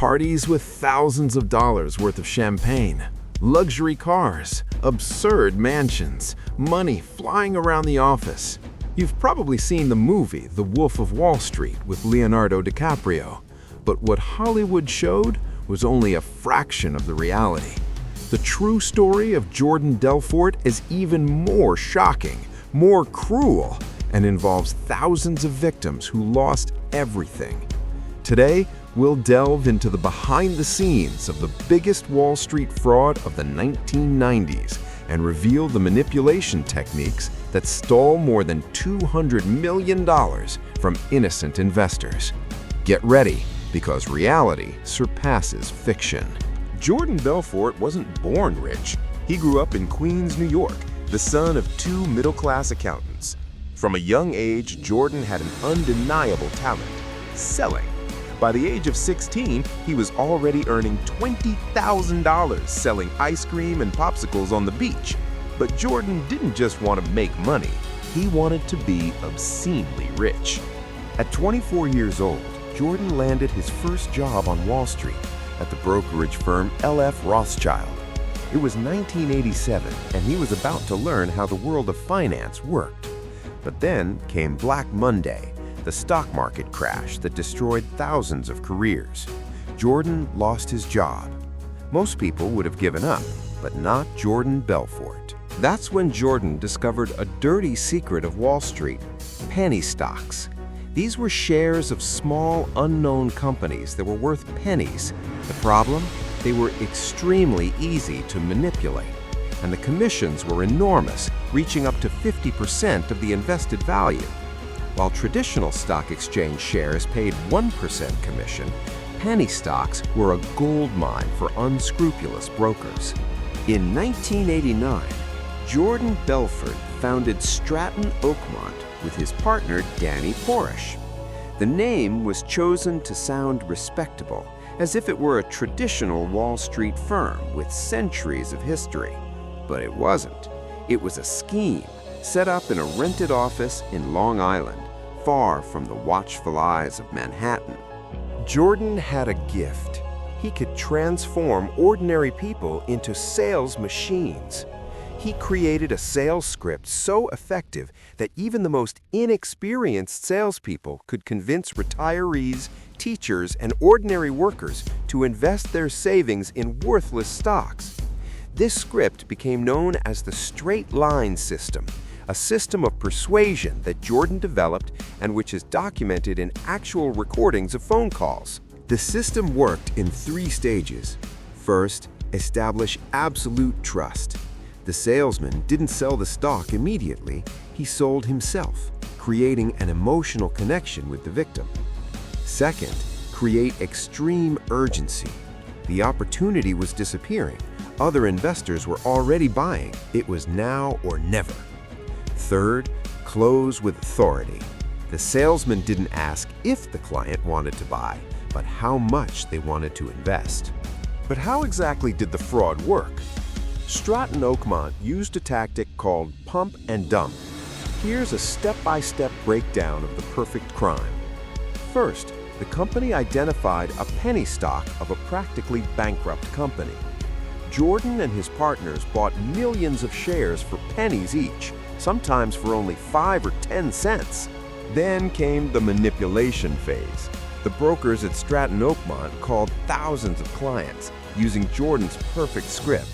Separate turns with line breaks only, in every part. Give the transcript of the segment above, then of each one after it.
Parties with thousands of dollars worth of champagne, luxury cars, absurd mansions, money flying around the office. You've probably seen the movie The Wolf of Wall Street with Leonardo DiCaprio, but what Hollywood showed was only a fraction of the reality. The true story of Jordan Belfort is even more shocking, more cruel, and involves thousands of victims who lost everything. Today, we'll delve into the behind the scenes of the biggest Wall Street fraud of the 1990s and reveal the manipulation techniques that stole more than $200 million from innocent investors. Get ready, because reality surpasses fiction. Jordan Belfort wasn't born rich. He grew up in Queens, New York, the son of two middle-class accountants. From a young age, Jordan had an undeniable talent: selling. By the age of 16, he was already earning $20,000 selling ice cream and popsicles on the beach. But Jordan didn't just want to make money, he wanted to be obscenely rich. At 24 years old, Jordan landed his first job on Wall Street at the brokerage firm L.F. Rothschild. It was 1987, and he was about to learn how the world of finance worked. But then came Black Monday, the stock market crash that destroyed thousands of careers. Jordan lost his job. Most people would have given up, but not Jordan Belfort. That's when Jordan discovered a dirty secret of Wall Street: penny stocks. These were shares of small, unknown companies that were worth pennies. The problem? They were extremely easy to manipulate, and the commissions were enormous, reaching up to 50% of the invested value. While traditional stock exchange shares paid 1% commission, penny stocks were a gold mine for unscrupulous brokers. In 1989, Jordan Belfort founded Stratton Oakmont with his partner Danny Porish. The name was chosen to sound respectable, as if it were a traditional Wall Street firm with centuries of history. But it wasn't. It was a scheme set up in a rented office in Long Island, far from the watchful eyes of Manhattan. Jordan had a gift. He could transform ordinary people into sales machines. He created a sales script so effective that even the most inexperienced salespeople could convince retirees, teachers, and ordinary workers to invest their savings in worthless stocks. This script became known as the straight line system, a system of persuasion that Jordan developed and which is documented in actual recordings of phone calls. The system worked in 3 stages. First, establish absolute trust. The salesman didn't sell the stock immediately, he sold himself, creating an emotional connection with the victim. Second, create extreme urgency. The opportunity was disappearing. Other investors were already buying. It was now or never. Third, close with authority. The salesman didn't ask if the client wanted to buy, but how much they wanted to invest. But how exactly did the fraud work? Stratton Oakmont used a tactic called pump and dump. Here's a step-by-step breakdown of the perfect crime. First, the company identified a penny stock of a practically bankrupt company. Jordan and his partners bought millions of shares for pennies each, sometimes for only 5 or 10 cents. Then came the manipulation phase. The brokers at Stratton Oakmont called thousands of clients using Jordan's perfect script.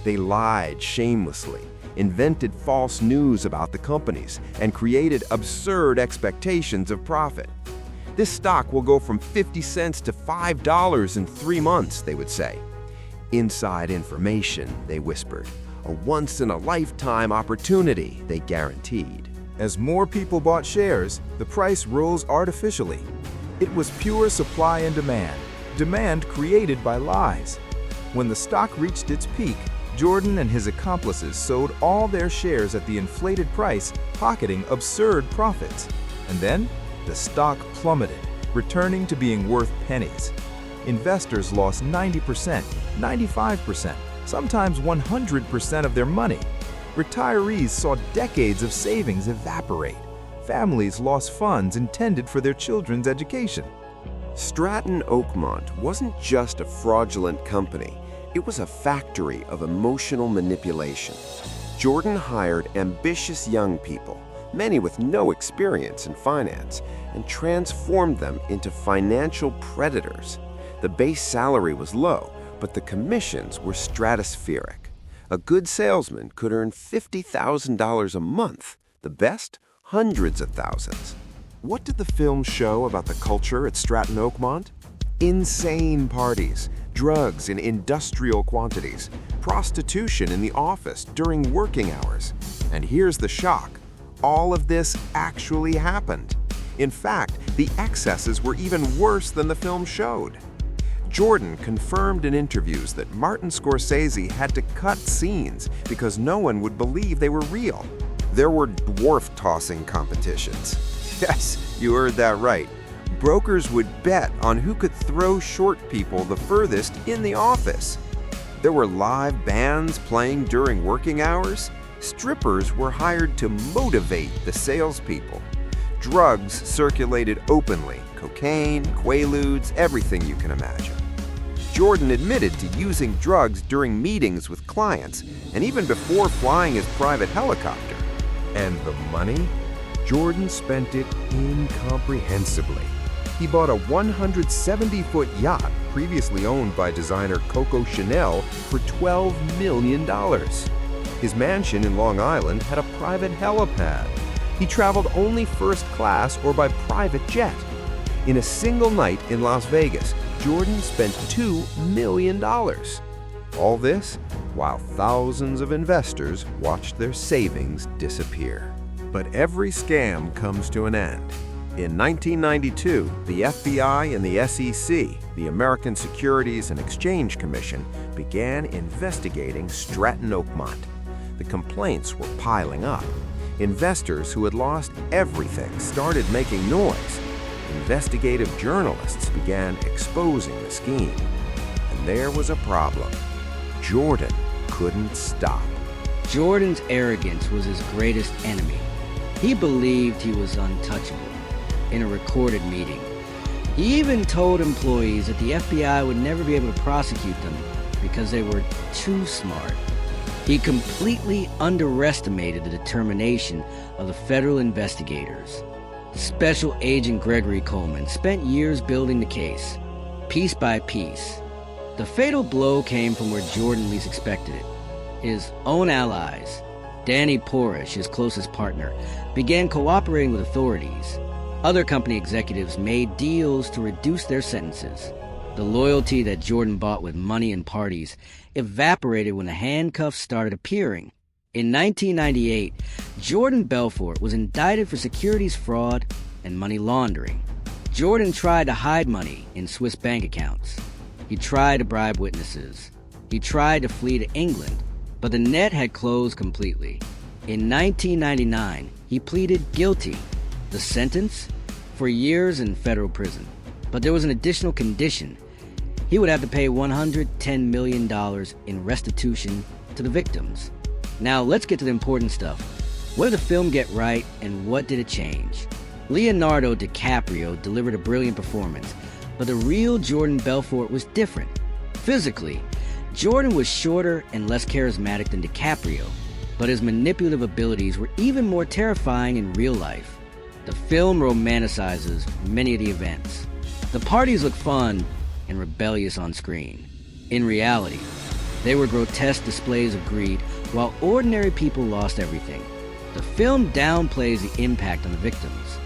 They lied shamelessly, invented false news about the companies, and created absurd expectations of profit. This stock will go from 50 cents to $5 in 3 months, they would say. Inside information, they whispered. A once-in-a-lifetime opportunity, they guaranteed.
As more people bought shares, the price rose artificially. It was pure supply and demand created by lies. When the stock reached its peak, Jordan and his accomplices sold all their shares at the inflated price, pocketing absurd profits. And then, the stock plummeted, returning to being worth pennies. Investors lost 90%, 95%, sometimes 100% of their money. Retirees saw decades of savings evaporate. Families lost funds intended for their children's education.
Stratton Oakmont wasn't just a fraudulent company, it was a factory of emotional manipulation. Jordan hired ambitious young people, many with no experience in finance, and transformed them into financial predators. The base salary was low, but the commissions were stratospheric. A good salesman could earn $50,000 a month, the best, hundreds of thousands.
What did the film show about the culture at Stratton Oakmont? Insane parties, drugs in industrial quantities, prostitution in the office during working hours. And here's the shock. All of this actually happened. In fact, the excesses were even worse than the film showed. Jordan confirmed in interviews that Martin Scorsese had to cut scenes because no one would believe they were real. There were dwarf-tossing competitions. Yes, you heard that right. Brokers would bet on who could throw short people the furthest in the office. There were live bands playing during working hours. Strippers were hired to motivate the salespeople. Drugs circulated openly, cocaine, quaaludes, everything you can imagine. Jordan admitted to using drugs during meetings with clients and even before flying his private helicopter. And the money? Jordan spent it incomprehensibly. He bought a 170-foot yacht previously owned by designer Coco Chanel for $12 million. His mansion in Long Island had a private helipad. He traveled only first class or by private jet. In a single night in Las Vegas, Jordan spent $2 million. All this while thousands of investors watched their savings disappear. But every scam comes to an end. In 1992, the FBI and the SEC, the American Securities and Exchange Commission, began investigating Stratton Oakmont. The complaints were piling up. Investors who had lost everything started making noise. Investigative journalists began exposing the scheme. And there was a problem. Jordan couldn't stop.
Jordan's arrogance was his greatest enemy. He believed he was untouchable. In a recorded meeting, he even told employees that the FBI would never be able to prosecute them because they were too smart. He completely underestimated the determination of the federal investigators. Special Agent Gregory Coleman spent years building the case, piece by piece. The fatal blow came from where Jordan least expected it. His own allies, Danny Porish, his closest partner, began cooperating with authorities. Other company executives made deals to reduce their sentences. The loyalty that Jordan bought with money and parties evaporated when the handcuffs started appearing. In 1998, Jordan Belfort was indicted for securities fraud and money laundering. Jordan tried to hide money in Swiss bank accounts. He tried to bribe witnesses. He tried to flee to England, but the net had closed completely. In 1999, he pleaded guilty. The sentence? For years in federal prison. But there was an additional condition. He would have to pay $110 million in restitution to the victims. Now let's get to the important stuff. What did the film get right and what did it change? Leonardo DiCaprio delivered a brilliant performance, but the real Jordan Belfort was different. Physically, Jordan was shorter and less charismatic than DiCaprio, but his manipulative abilities were even more terrifying in real life. The film romanticizes many of the events. The parties look fun and rebellious on screen. In reality, they were grotesque displays of greed while ordinary people lost everything. The film downplays the impact on the victims.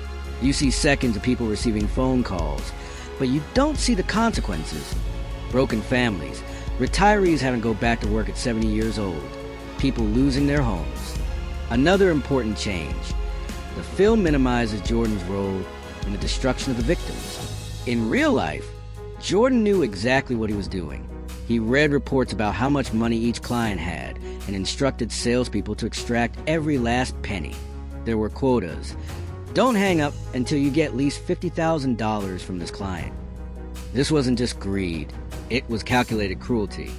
You see seconds of people receiving phone calls, but you don't see the consequences. Broken families, retirees having to go back to work at 70 years old, people losing their homes. Another important change. The film minimizes Jordan's role in the destruction of the victims. In real life, Jordan knew exactly what he was doing. He read reports about how much money each client had and instructed salespeople to extract every last penny. There were quotas. Don't hang up until you get at least $50,000 from this client. This wasn't just greed. It was calculated cruelty.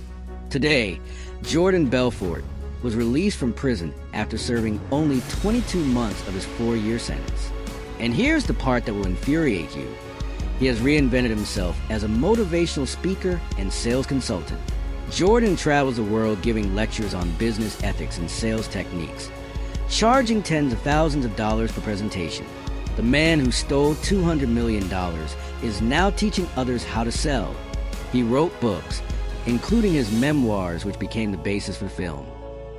Today, Jordan Belfort was released from prison after serving only 22 months of his 4-year sentence. And here's the part that will infuriate you. He has reinvented himself as a motivational speaker and sales consultant. Jordan travels the world giving lectures on business ethics and sales techniques, charging tens of thousands of dollars per presentation. The man who stole $200 million is now teaching others how to sell. He wrote books, including his memoirs, which became the basis for film,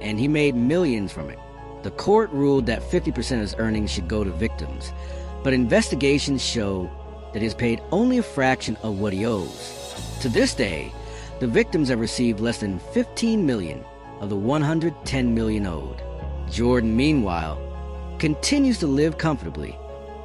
and he made millions from it. The court ruled that 50% of his earnings should go to victims, but investigations show that he has paid only a fraction of what he owes. To this day, the victims have received less than $15 million of the $110 million owed. Jordan, meanwhile, continues to live comfortably.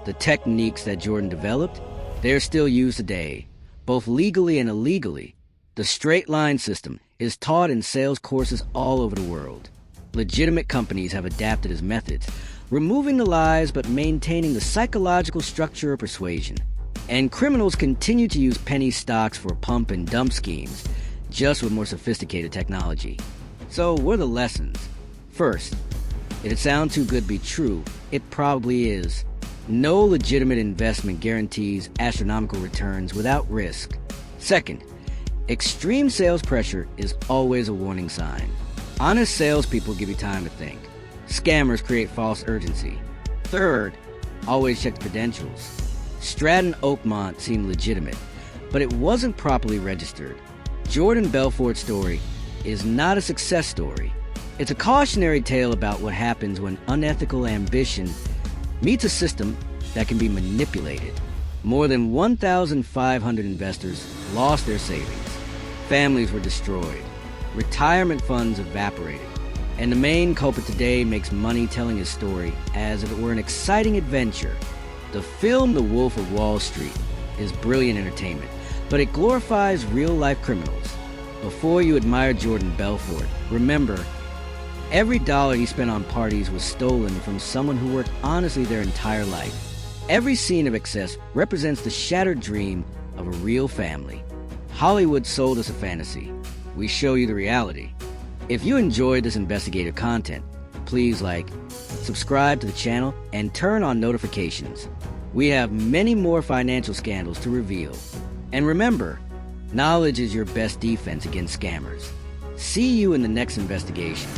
The techniques that Jordan developed, they're still used today, both legally and illegally. The straight line system is taught in sales courses all over the world. Legitimate companies have adapted his methods, removing the lies but maintaining the psychological structure of persuasion. And criminals continue to use penny stocks for pump and dump schemes, just with more sophisticated technology. So what are the lessons? First, if it sounds too good to be true, it probably is. No legitimate investment guarantees astronomical returns without risk. Second, extreme sales pressure is always a warning sign. Honest salespeople give you time to think. Scammers create false urgency. Third, always check the credentials. Stratton Oakmont seemed legitimate, but it wasn't properly registered. Jordan Belfort's story is not a success story. It's a cautionary tale about what happens when unethical ambition meets a system that can be manipulated. More than 1,500 investors lost their savings. Families were destroyed. Retirement funds evaporated. And the main culprit today makes money telling his story as if it were an exciting adventure. The film The Wolf of Wall Street is brilliant entertainment, but it glorifies real-life criminals. Before you admire Jordan Belfort, remember, every dollar he spent on parties was stolen from someone who worked honestly their entire life. Every scene of excess represents the shattered dream of a real family. Hollywood sold us a fantasy. We show you the reality. If you enjoyed this investigative content, please subscribe to the channel, and turn on notifications. We have many more financial scandals to reveal. And remember, knowledge is your best defense against scammers. See you in the next investigation.